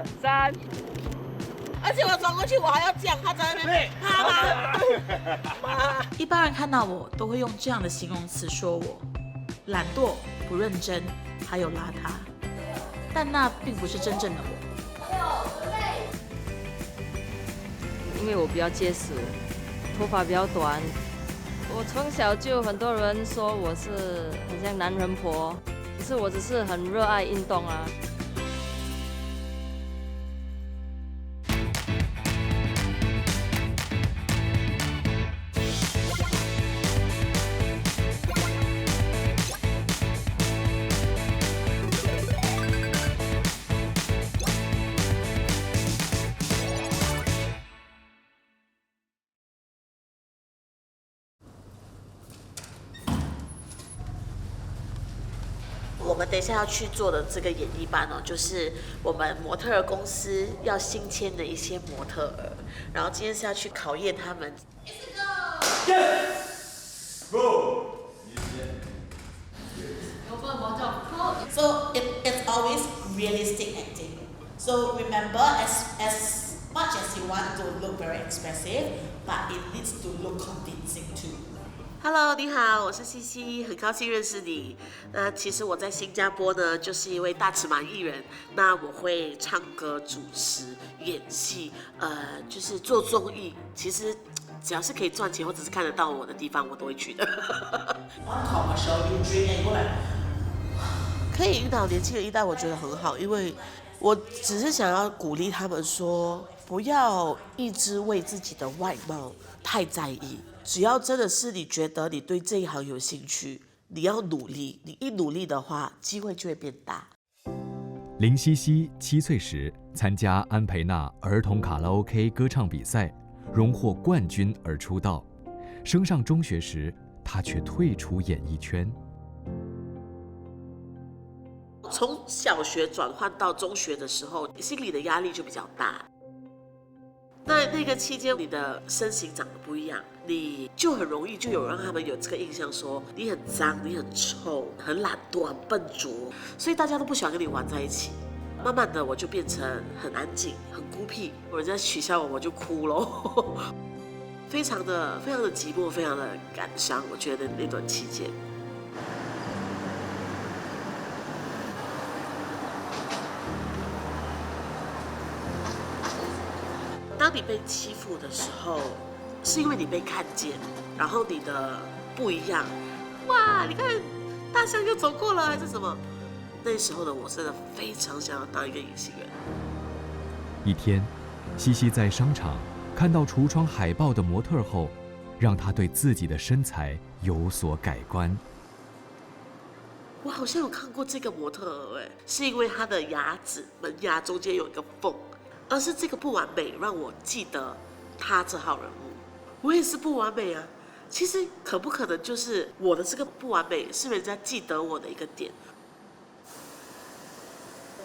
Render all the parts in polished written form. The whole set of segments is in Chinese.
2、3。而且我转过去，我还要这样，他在那边妈。一般人看到我都会用这样的形容词说我懒惰、不认真，还有邋遢，但那并不是真正的我。因为我比较结实，头发比较短。我从小就很多人说我是很像男人婆，可是我只是很热爱运动啊。我们等一下要去做的这个演艺班哦，就是我们模特儿公司要新签的一些模特儿，然后今天是要去考验他们。Yes! Go! So it's always realistic acting. So remember, as much as you want to look very expressive, but it needs to look convincing too. Hello， 你好，我是西西，很高兴认识你。那其实我在新加坡呢，就是一位大尺码艺人。那我会唱歌、主持、演戏，就是做综艺。其实只要是可以赚钱或者是看得到我的地方，我都会去的。可以引导年轻人一代，我觉得很好，因为我只是想要鼓励他们说，不要一直为自己的外貌太在意。只要真的是你觉得你对这一行有兴趣，你要努力，你一努力的话，机会就会变大。林西西7岁时参加安培纳儿童卡拉 OK 歌唱比赛，荣获冠军而出道。升上中学时，她却退出演艺圈。从小学转换到中学的时候，心理的压力就比较大。那个期间，你的身形长得不一样，你就很容易就有让他们有这个印象说你很脏、你很臭、很懒惰、很笨拙，所以大家都不喜欢跟你玩在一起。慢慢的，我就变成很安静、很孤僻，人家取笑我，我就哭咯，非常的寂寞，非常的感伤。我觉得那段期间。当你被欺负的时候，是因为你被看见，然后你的不一样，哇！你看大象又走过了，还是什么？那时候的我真的非常想要当一个隐形人。一天，西西在商场看到橱窗海报的模特后，让她对自己的身材有所改观。我好像有看过这个模特儿，是因为她的牙齿门牙中间有一个缝。而是这个不完美让我记得他这号人物，我也是不完美啊。其实可不可能就是我的这个不完美是人家记得我的一个点？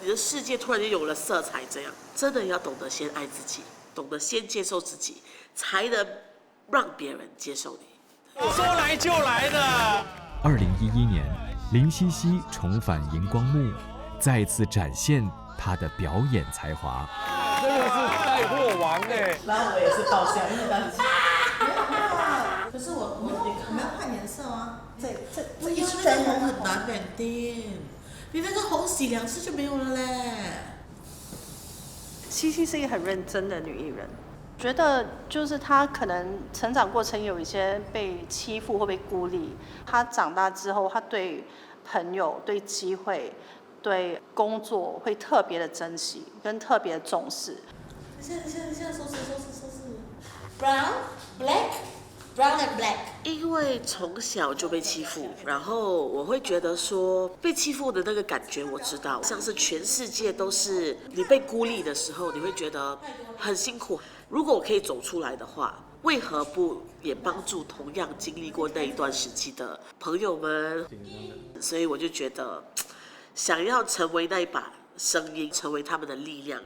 你的世界突然间有了色彩，这样真的要懂得先爱自己，懂得先接受自己，才能让别人接受你。说来就来的。2011年，林西西重返荧光幕，再次展现她的表演才华。真的是带货王哎！然后我也是爆笑，因为当时可是我们要换颜色啊，这一圈红很难maintain，你那个红洗2次就没有了嘞。西西是一个很认真的女艺人，觉得就是她可能成长过程有一些被欺负或被孤立，她长大之后，她对朋友、对机会、对工作会特别的珍惜，跟特别的重视。现在收拾，brown black。Brown and black， 因为从小就被欺负，然后我会觉得说被欺负的那个感觉我知道，像是全世界都是你被孤立的时候，你会觉得很辛苦。如果我可以走出来的话，为何不也帮助同样经历过那一段时期的朋友们？所以我就觉得，想要成为那一把声音，成为他们的力量。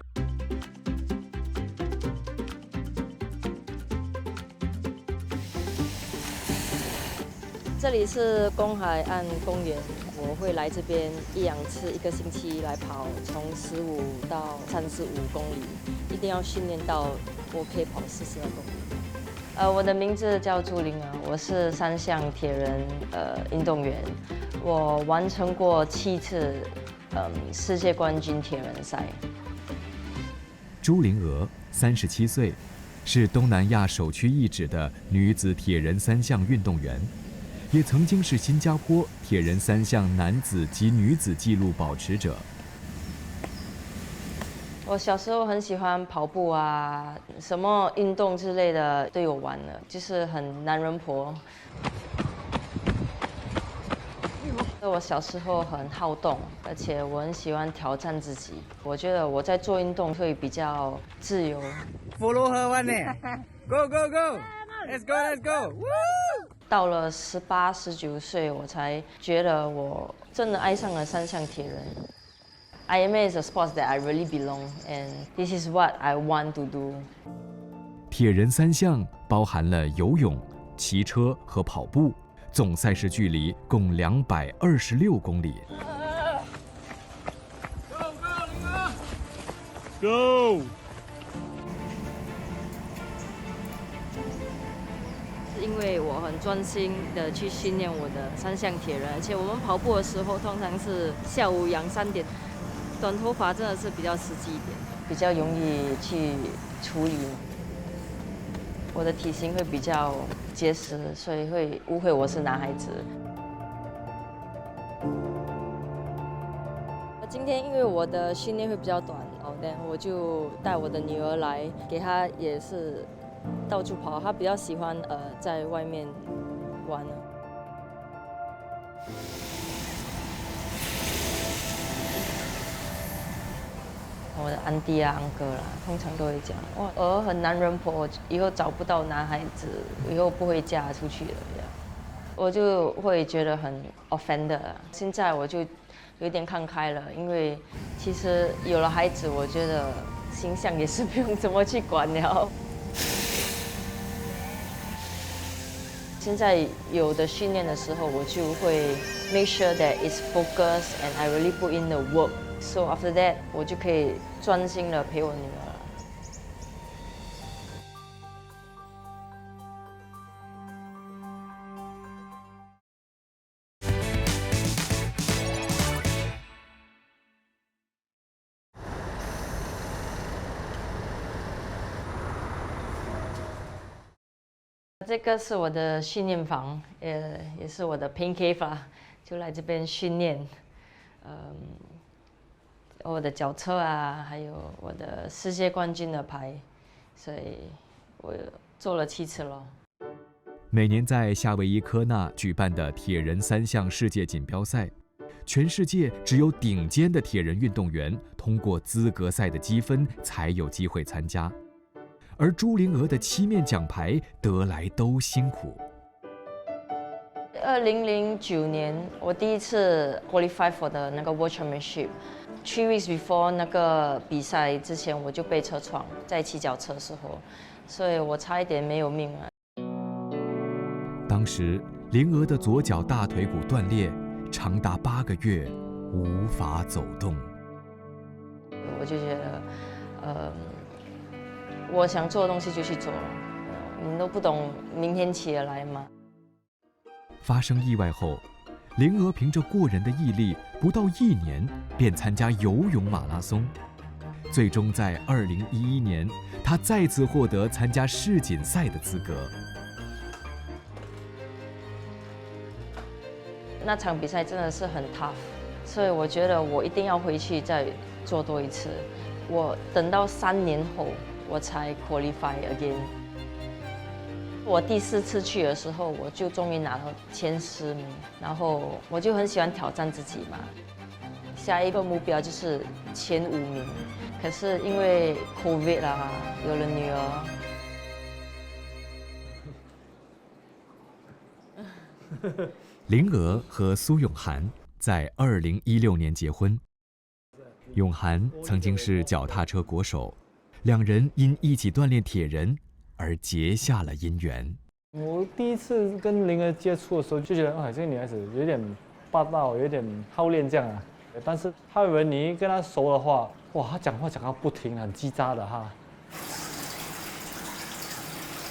这里是公海岸公园，我会来这边1-2次1个星期来跑，从15到35公里，一定要训练到我可以跑42公里。我的名字叫朱玲儿，我是3项铁人运动员，我完成过7次世界冠军铁人赛。朱玲娥37岁，是东南亚首屈一指的女子铁人3项运动员，也曾经是新加坡铁人3项男子及女子纪录保持者。我小时候很喜欢跑步啊，什么运动之类的都有玩的，就是很男人婆。我小时候很好动，而且我很喜欢挑战自己。我觉得我在做运动会比较自由。Follow her one Go go go! Let's go let's go! Woo! 到了18、19岁，我才觉得我真的爱上了3项铁人。IMA is a sport that I really belong, and this is what I want to do. 铁人3项包含了游泳、骑车和跑步，总赛事距离共226公里。Go！ 因为我很专心的去训练我的3项铁人，而且我们跑步的时候通常是下午2、3点。短头发真的是比较实际一点，比较容易去处理。我的体型会比较结实，所以会误会我是男孩子。今天因为我的训练会比较短，我就带我的女儿来，给她也是到处跑，她比较喜欢在外面玩。我的安迪啊、安哥啦，通常都会讲，哇，儿很男人婆，以后找不到男孩子，以后不会嫁出去了这样，我就会觉得很 offended。现在我就有点看开了，因为其实有了孩子，我觉得形象也是不用怎么去管了。现在有的训练的时候，我就会 make sure that it's focused and I really put in the work. So after that, 我就可以专心的陪我女儿。这个是我的训练房，也是我的 pain cave 啦，就来这边训练。我的脚车啊，还有我的世界冠军的牌，所以我做了7次了。每年在夏威夷科纳举办的铁人3项世界锦标赛，全世界只有顶尖的铁人运动员通过资格赛的积分才有机会参加，而朱玲娥的7面奖牌得来都辛苦。2009年，我第一次 qualify for 的那个 World Championship。3 weeks before 那个比赛之前，我就被车撞，在骑脚车的时候，所以我差一点没有命了。当时，玲娥的左脚大腿骨断裂，长达8个月，无法走动。我就觉得，我想做的东西就去做，你都不懂明天起得来吗？发生意外后，玲娥凭着过人的毅力，不到1年便参加游泳马拉松，最终在2011年，她再次获得参加世锦赛的资格。那场比赛真的是很 tough， 所以我觉得我一定要回去再做多一次。我等到3年后，我才 qualify again。我第4次去的时候，我就终于拿到前10名，然后我就很喜欢挑战自己嘛。下一个目标就是前5名，可是因为 COVID 啦，有了女儿。玲娥和苏永涵在2016年结婚。永涵曾经是脚踏车国手，2人因一起锻炼铁人而结下了姻缘。我第一次跟灵儿接触的时候，就觉得这个女孩子有点霸道，有点好练这样啊。但是她以为你一跟她熟的话，哇，她讲话讲到不停，很叽喳的哈。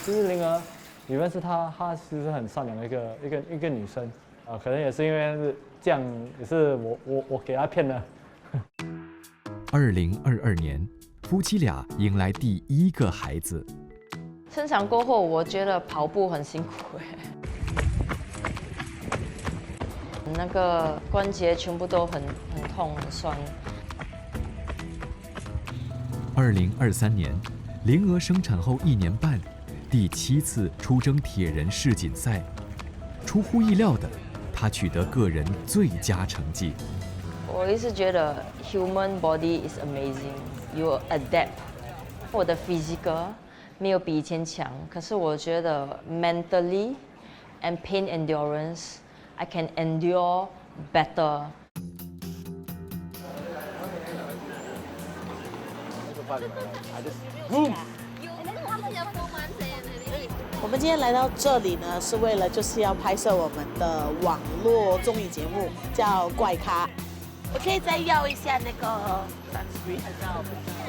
其实灵儿，你认识她，她其实很善良的一个女生啊，可能也是因为是这样，也是我给她骗的。2022年，夫妻俩迎来第1个孩子。生产过后，我觉得跑步很辛苦那个关节全部都很痛很酸。2023年，灵儿生产后1年半，第7次出征铁人世锦赛，出乎意料的，她取得个人最佳成绩。我一直觉得 human body is amazing, you adapt。我的 physical 没有比以前强，可是我觉得 mentally and pain endurance, I can endure better。我们今天来到这里呢，是为了就是要拍摄我们的网络综艺节目，叫《怪咖》。我可以再要一下那个 sunscreen。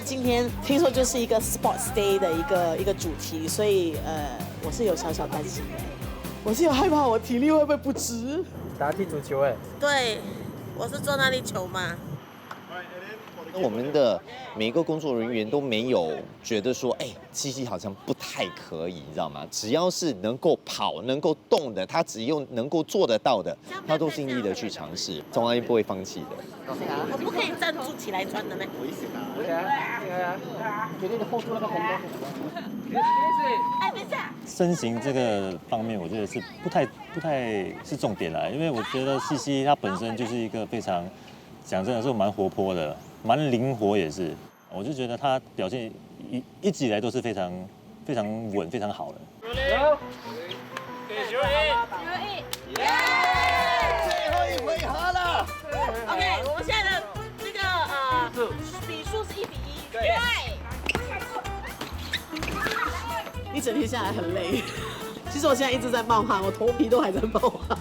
今天听说就是一个 Sports Day 的一个主题，所以我是有小小担心的，我是有害怕我体力会不会不支。打踢足球哎。对，我是坐那粒球嘛。我们的每一个工作人员都没有觉得说，七七好像不太可以，你知道吗？只要是能够跑、能够动的，他只用能够做得到的，他都尽力的去尝试，从来不会放弃的。我不可以站住起来穿的吗？决定后出那个红灯。身形这个方面，我觉得是不太是重点啦，因为我觉得西西她本身就是一个非常讲真的是蛮活泼的。蛮灵活也是，我就觉得他表现一直以来都是非常稳、非常好的。最后一回合了。OK， 我们现在的这个比数是1比1。对。一整天下来很累，其实我现在一直在冒汗，我头皮都还在冒汗。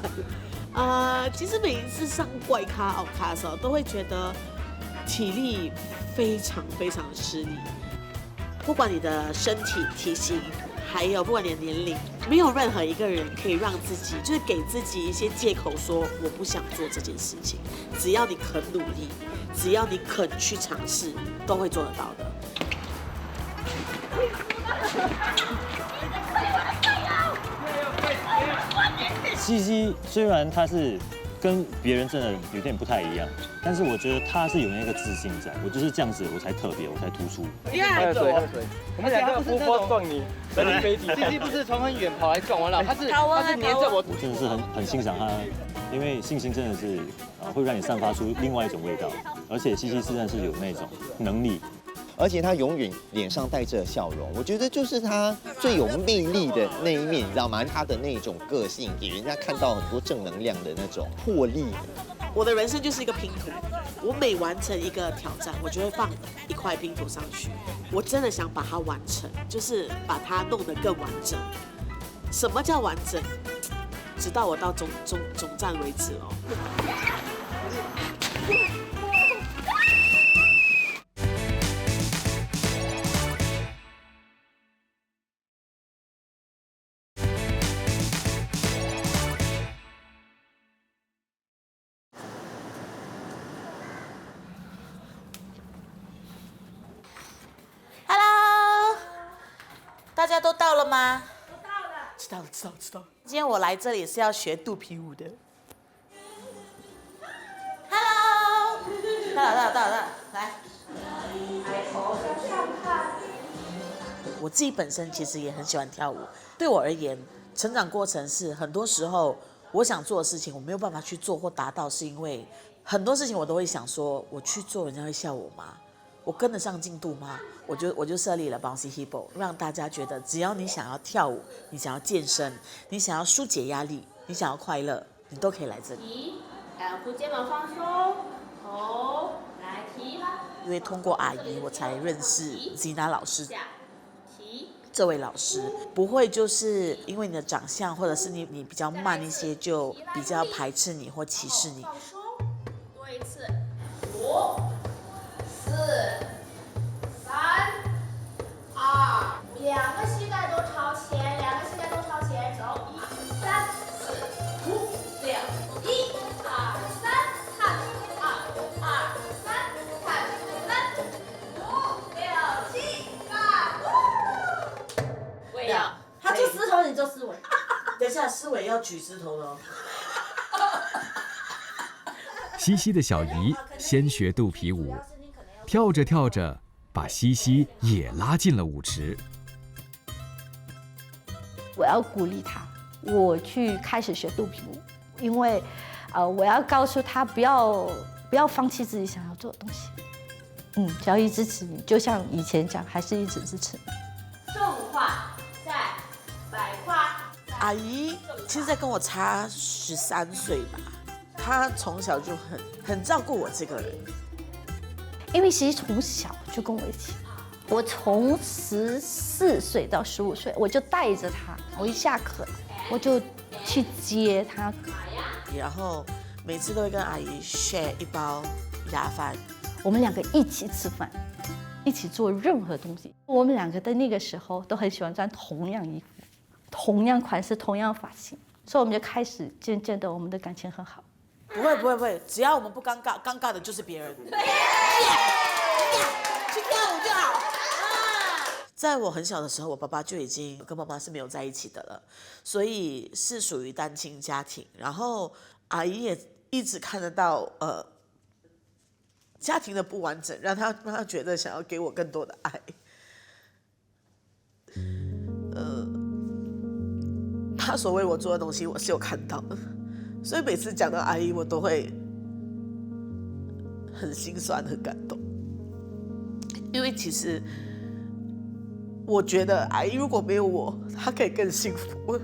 其实每一次上怪咖、奥咖的时候，都会觉得体力非常吃力，不管你的身体体型，还有不管你的年龄，没有任何一个人可以让自己就是给自己一些借口说我不想做这件事情。只要你肯努力，只要你肯去尝试，都会做得到的。西西虽然他是跟别人真的有点不太一样，但是我觉得他是有那个自信在，我就是这样子，我才特别，我才突出。喝水，我们两个不波撞你，人力飞机。西西不是从很远跑来撞我了，他是黏着我。我真的是很欣赏他，因为信心真的是会让你散发出另外一种味道，而且西西真的是有那种能力。而且他永远脸上带着笑容，我觉得就是他最有魅力的那一面，你知道吗？他的那种个性，给人家看到很多正能量的那种魄力。我的人生就是一个拼图，我每完成一个挑战，我就会放一块拼图上去。我真的想把它完成，就是把它弄得更完整。什么叫完整？直到我到总站为止哦。大家都到了吗？都到了。知道。今天我来这里是要学肚皮舞的。Hello， 到了，来。我自己本身其实也很喜欢跳舞，对我而言，成长过程是很多时候我想做的事情，我没有办法去做或达到，是因为很多事情我都会想说，我去做，人家会笑我吗？我跟得上进度吗？我就设立了 Bouncy Hippo， 让大家觉得只要你想要跳舞，你想要健身，你想要疏解压力，你想要快乐，你都可以来这里。两副肩膀放松，头来提吧。因为通过阿姨，我才认识 Zina 老师。提。这位老师，不会就是因为你的长相或者是你比较慢一些，就比较排斥你或歧视你。多一次，5、4、3、2，两个膝盖都朝前，两个膝盖都朝前，走，1、3、4、5、6、1、2、3，看，2、2、3，看，3、5、6、7、8，我也要，他做狮头，你做狮尾。等一下，思伟要举狮头了哦。西西的小姨先学肚皮舞，跳着跳着，把西西也拉进了舞池。我要鼓励他，我去开始学肚皮舞，因为，我要告诉他不要放弃自己想要做的东西。只要一直支持你，就像以前讲，还是一直支持你。重话在百花。阿姨其实在跟我差13岁吧，她从小就很照顾我这个人。因为其实从小就跟我一起，我从14岁到15岁，我就带着他，我一下课我就去接他，然后每次都会跟阿姨 share 一包鸭饭，我们两个一起吃饭，一起做任何东西。我们两个的那个时候都很喜欢穿同样衣服。同样款式、同样发型，所以我们就开始渐渐的，我们的感情很好。不会，只要我们不尴尬，尴尬的就是别人。去跳舞就好。在我很小的时候，我爸爸就已经跟妈妈是没有在一起的了，所以是属于单亲家庭。然后阿姨也一直看得到家庭的不完整，让他觉得想要给我更多的爱。他所为我做的东西，我是有看到的，所以每次讲到阿姨，我都会很心酸、很感动。因为其实我觉得阿姨如果没有我，她可以更幸福。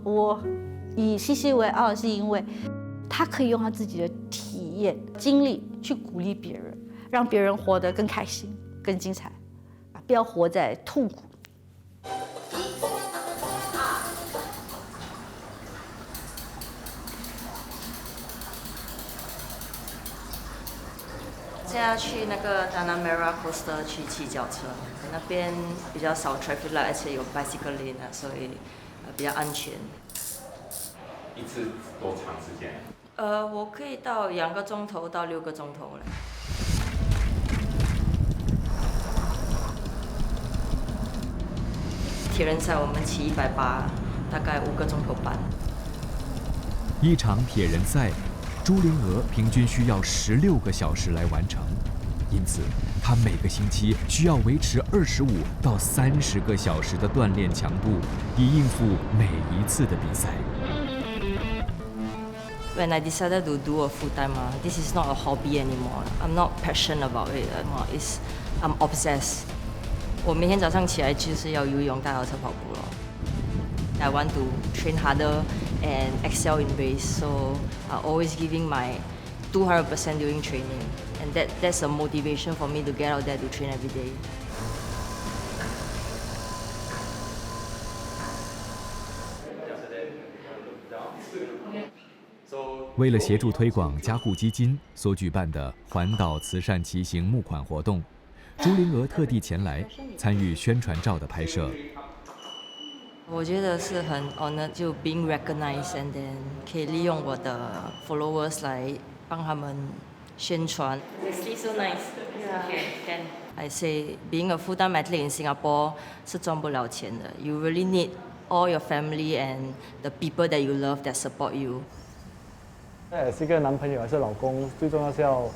我以西西为傲，是因为她可以用她自己的体验、经历去鼓励别人，让别人活得更开心、更精彩，不要活在痛苦。现在去那个 Tanah Merah Coaster 去骑脚车，那边比较少 traffic light， 而且有 bicycle lane 所以比较安全。一次多长时间？我可以到2个钟头到6个钟头了。铁人赛我们骑180，大概5个钟头半。一场铁人赛，朱灵娥平均需要16个小时来完成，因此她每个星期需要维持25到30个小时的锻炼强度，以应付每一次的比赛。When I decided to do a full-time, this is not a hobby anymore. I'm not passionate about it. I'm obsessed. 我每天早上起来就是要游泳、大脚车、跑步了。I want to train harder and excel in race, so always giving my 200% during training, and that's a motivation for me to get out there to train every day. 为了协助推广加护基金所举办的环岛慈善骑行募款活动，朱灵娥特地前来参与宣传照的拍摄。我觉得是很 honor， 就 being recognized and then 可以利用我的 followers 来帮他们宣传。The sleeve so nice. Okay, can. I say being a full-time athlete in Singapore 是赚不了钱的。You really need all your family and the people that you love that support you. 那也是一个男朋友还是老公，最重要是要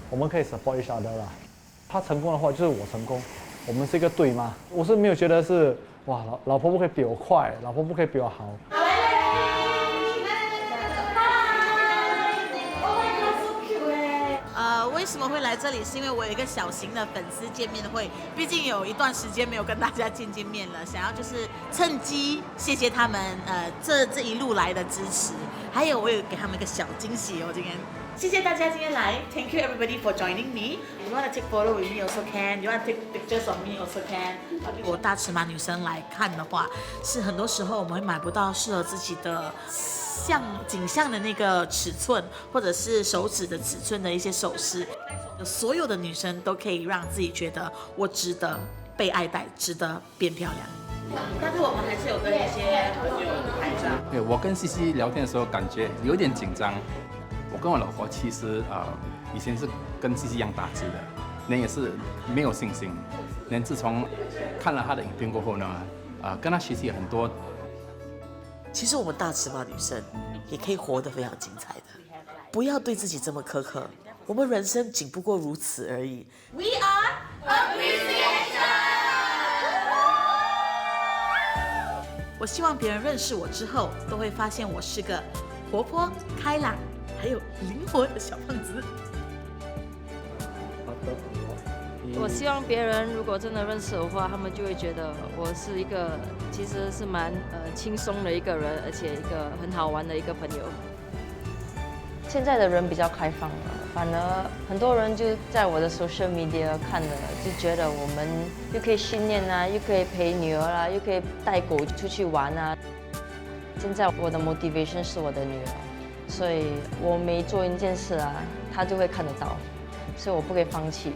我们可以 support each other 啦。他成功的话就是我成功，我们是一个队嘛。我是没有觉得是哇，老婆不可以比我快，老婆不可以比我好。为什么会来这里？是因为我有一个小型的粉丝见面会，毕竟有一段时间没有跟大家见面了，想要就是趁机谢谢他们这一路来的支持，还有我有给他们一个小惊喜哦，今天谢谢大家今天来 ，Thank you everybody for joining me。You want to take photo with me also can. You want to take pictures of me also can. 如果大尺码女生来看的话，是很多时候我们会买不到适合自己的颈项的那个尺寸，或者是手指的尺寸的一些首饰。所有的女生都可以让自己觉得我值得被爱戴，值得变漂亮。但是我们还是有跟一些朋友拍照。对，我跟西西聊天的时候感觉有点紧张。我跟我老婆其实以前是跟西西一样大只的，那也是没有信心。那自从看了她的影片过后呢，跟她学习很多。其实我们大尺码女生也可以活得非常精彩的，不要对自己这么苛刻。我们人生仅不过如此而已。We are appreciation。我希望别人认识我之后，都会发现我是个活泼、开朗，还有灵活的小胖子。我希望别人如果真的认识我的话，他们就会觉得我是一个其实是蛮轻松的一个人，而且一个很好玩的一个朋友。现在的人比较开放了，反而很多人就在我的 social media 看了，就觉得我们又可以训练啊，又可以陪女儿啊，又可以带狗出去玩啊。现在我的 motivation 是我的女儿，所以我每做一件事啊，她就会看得到，所以我不会放弃。